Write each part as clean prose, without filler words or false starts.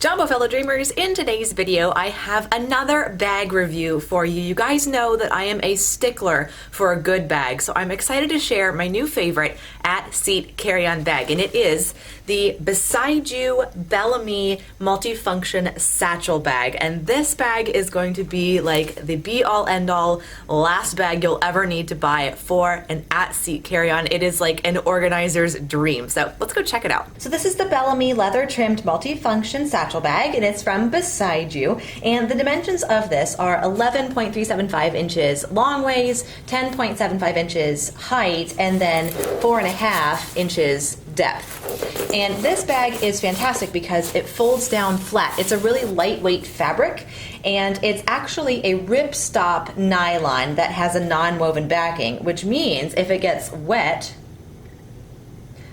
Jumbo fellow dreamers, in today's video I have another bag review for you. You guys know that I am a stickler for a good bag, so I'm excited to share my new favorite at-seat carry-on bag, and it is the Beside You Bellamy Multifunction Satchel bag. And this bag is going to be like the be-all end-all last bag you'll ever need to buy for an at-seat carry-on. It is like an organizer's dream, so let's go check it out. So this is the Bellamy leather-trimmed multifunction satchel bag, and it's from Beside You, and the dimensions of this are 11.375 inches long ways, 10.75 inches height, and then 4.5 inches depth. And this bag is fantastic because it folds down flat. It's a really lightweight fabric, and it's actually a ripstop nylon that has a non-woven backing, which means if it gets wet,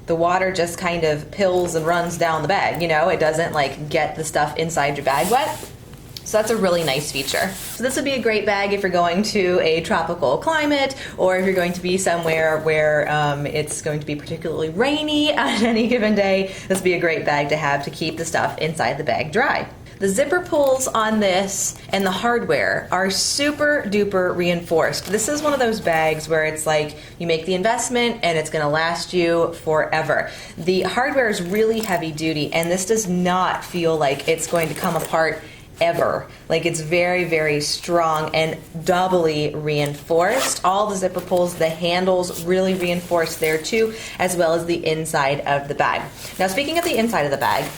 the water just kind of pills and runs down the bag. You know, it doesn't like get the stuff inside your bag wet. So that's a really nice feature. So this would be a great bag if you're going to a tropical climate, or if you're going to be somewhere where it's going to be particularly rainy on any given day. This would be a great bag to have to keep the stuff inside the bag dry. The zipper pulls on this and the hardware are super duper reinforced. This is one of those bags where it's like you make the investment and it's gonna last you forever. The hardware is really heavy duty, and this does not feel like it's going to come apart ever. Like, it's very, very strong and doubly reinforced. All the zipper pulls, the handles really reinforced there too, as well as the inside of the bag. Now, speaking of the inside of the bag,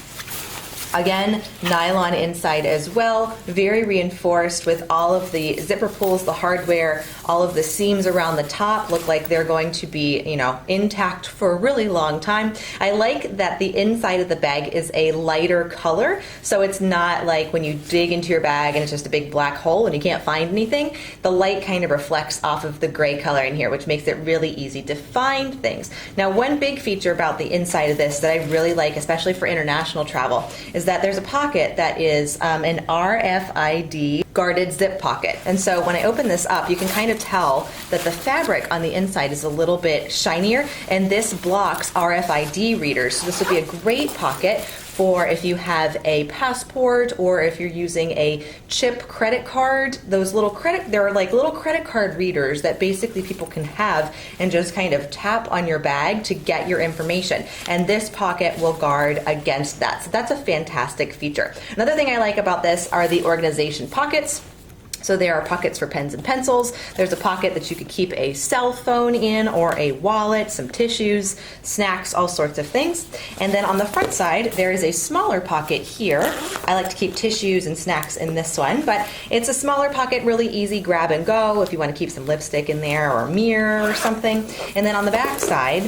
again, nylon inside as well, very reinforced with all of the zipper pulls, the hardware, all of the seams around the top look like they're going to be, you know, intact for a really long time. I like that the inside of the bag is a lighter color, so it's not like when you dig into your bag and it's just a big black hole and you can't find anything. The light kind of reflects off of the gray color in here, which makes it really easy to find things. Now, one big feature about the inside of this that I really like, especially for international travel, is that there's a pocket that is an RFID guarded zip pocket. And so when I open this up, you can kind of tell that the fabric on the inside is a little bit shinier, and this blocks RFID readers. So this would be a great pocket for if you have a passport, or if you're using a chip credit card. Those little there are like little credit card readers that basically people can have and just kind of tap on your bag to get your information. And this pocket will guard against that. So that's a fantastic feature. Another thing I like about this are the organization pockets. So there are pockets for pens and pencils. There's a pocket that you could keep a cell phone in, or a wallet, some tissues, snacks, all sorts of things. And then on the front side, there is a smaller pocket here. I like to keep tissues and snacks in this one, but it's a smaller pocket, really easy grab and go if you want to keep some lipstick in there or a mirror or something. And then on the back side,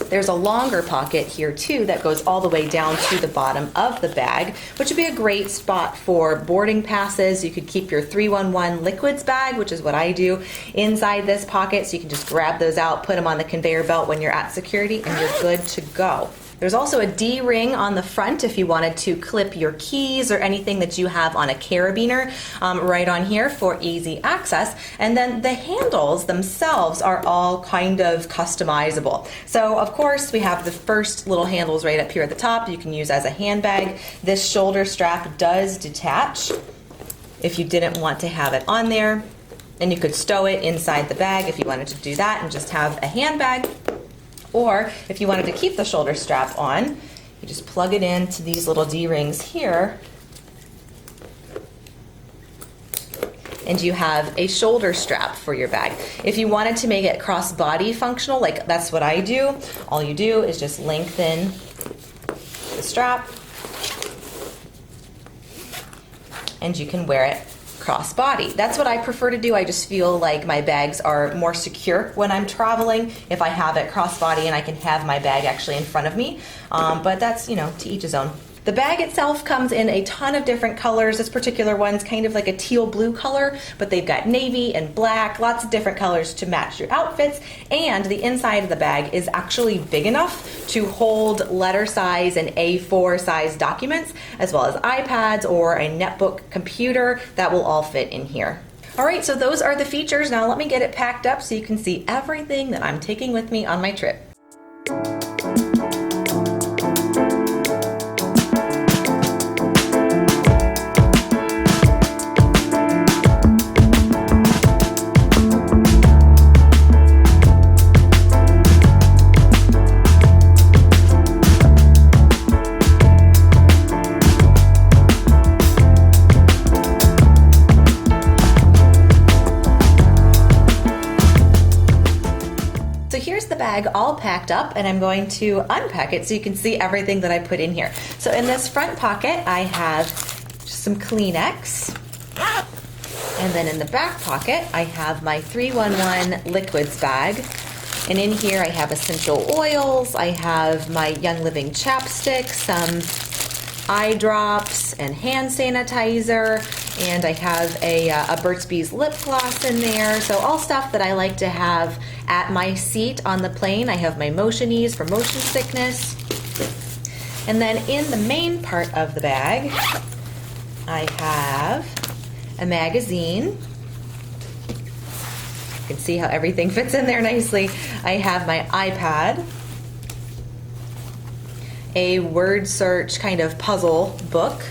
there's a longer pocket here too that goes all the way down to the bottom of the bag, which would be a great spot for boarding passes. You could keep your 311 liquids bag, which is what I do, inside this pocket, so you can just grab those out, put them on the conveyor belt when you're at security, and you're good to go. There's also a D-ring on the front if you wanted to clip your keys or anything that you have on a carabiner, right on here for easy access. And then the handles themselves are all kind of customizable. So of course we have the first little handles right up here at the top you can use as a handbag. This shoulder strap does detach if you didn't want to have it on there, and you could stow it inside the bag if you wanted to do that and just have a handbag. Or if you wanted to keep the shoulder strap on, you just plug it into these little D-rings here, and you have a shoulder strap for your bag. If you wanted to make it cross-body functional, like that's what I do, all you do is just lengthen the strap, and you can wear it cross-body. That's what I prefer to do. I just feel like my bags are more secure when I'm traveling if I have it cross-body and I can have my bag actually in front of me. But that's, you know, to each his own. The bag itself comes in a ton of different colors. This particular one's kind of like a teal blue color, but they've got navy and black, lots of different colors to match your outfits. And the inside of the bag is actually big enough to hold letter size and A4 size documents, as well as iPads or a netbook computer. That will all fit in here. All right, so those are the features. Now let me get it packed up so you can see everything that I'm taking with me on my trip. bag all packed up, and I'm going to unpack it so you can see everything that I put in here. So in this front pocket, I have just some Kleenex. And then in the back pocket, I have my 311 liquids bag. And in here I have essential oils, I have my Young Living chapstick, some eye drops and hand sanitizer, and I have a Burt's Bees lip gloss in there. So all stuff that I like to have at my seat on the plane. I have my motion ease for motion sickness. And then in the main part of the bag, I have a magazine. You can see how everything fits in there nicely. I have my iPad, a word search kind of puzzle book,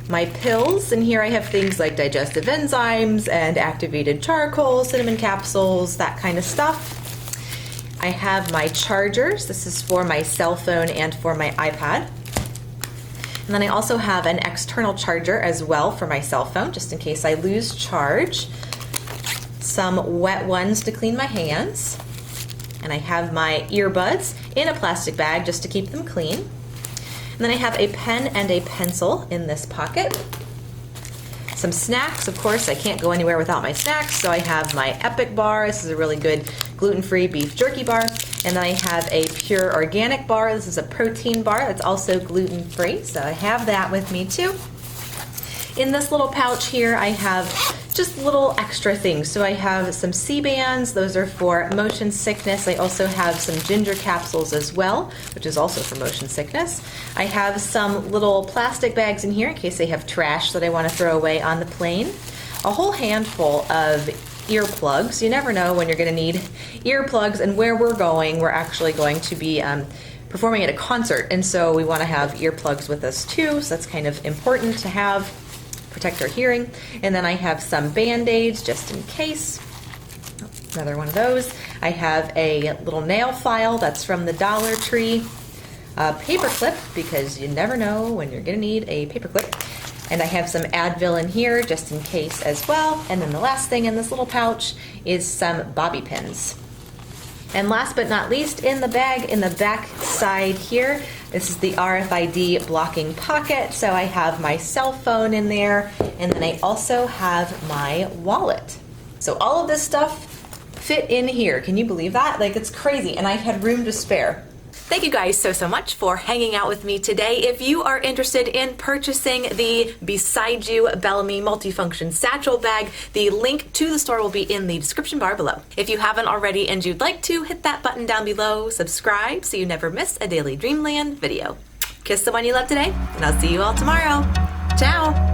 my pills, and here I have things like digestive enzymes and activated charcoal, cinnamon capsules, that kind of stuff. I have my chargers. This is for my cell phone and for my iPad. And then I also have an external charger as well for my cell phone, just in case I lose charge. Some wet ones to clean my hands. And I have my earbuds in a plastic bag just to keep them clean. And then I have a pen and a pencil in this pocket. Some snacks, of course, I can't go anywhere without my snacks, so I have my Epic bar. This is a really good gluten-free beef jerky bar. And then I have a pure organic bar. This is a protein bar that's also gluten-free, so I have that with me too. In this little pouch here, I have just little extra things. So I have some C-bands, those are for motion sickness. I also have some ginger capsules as well, which is also for motion sickness. I have some little plastic bags in here in case I have trash that I want to throw away on the plane. A whole handful of earplugs. You never know when you're going to need earplugs, and where we're going, we're actually going to be performing at a concert, and so we want to have earplugs with us too, so that's kind of important to have, protect our hearing. And then I have some Band-Aids just in case. Another one of those. I have a little nail file that's from the Dollar Tree. A paper clip, because you never know when you're going to need a paper clip. And I have some Advil in here just in case as well. And then the last thing in this little pouch is some bobby pins. And last but not least, in the bag, in the back side here, this is the Rfid-Blocking Pocket. So I have my cell phone in there, and then I also have my wallet. So all of this stuff fit in here. Can you believe that? Like, it's crazy, and I had room to spare. Thank you guys so much for hanging out with me today. If you are interested in purchasing the Beside You Bellamy Multifunction Satchel Bag, the link to the store will be in the description bar below. If you haven't already and you'd like to, hit that button down below, subscribe so you never miss a Daily Dreamland video. Kiss the one you love today, and I'll see you all tomorrow. Ciao!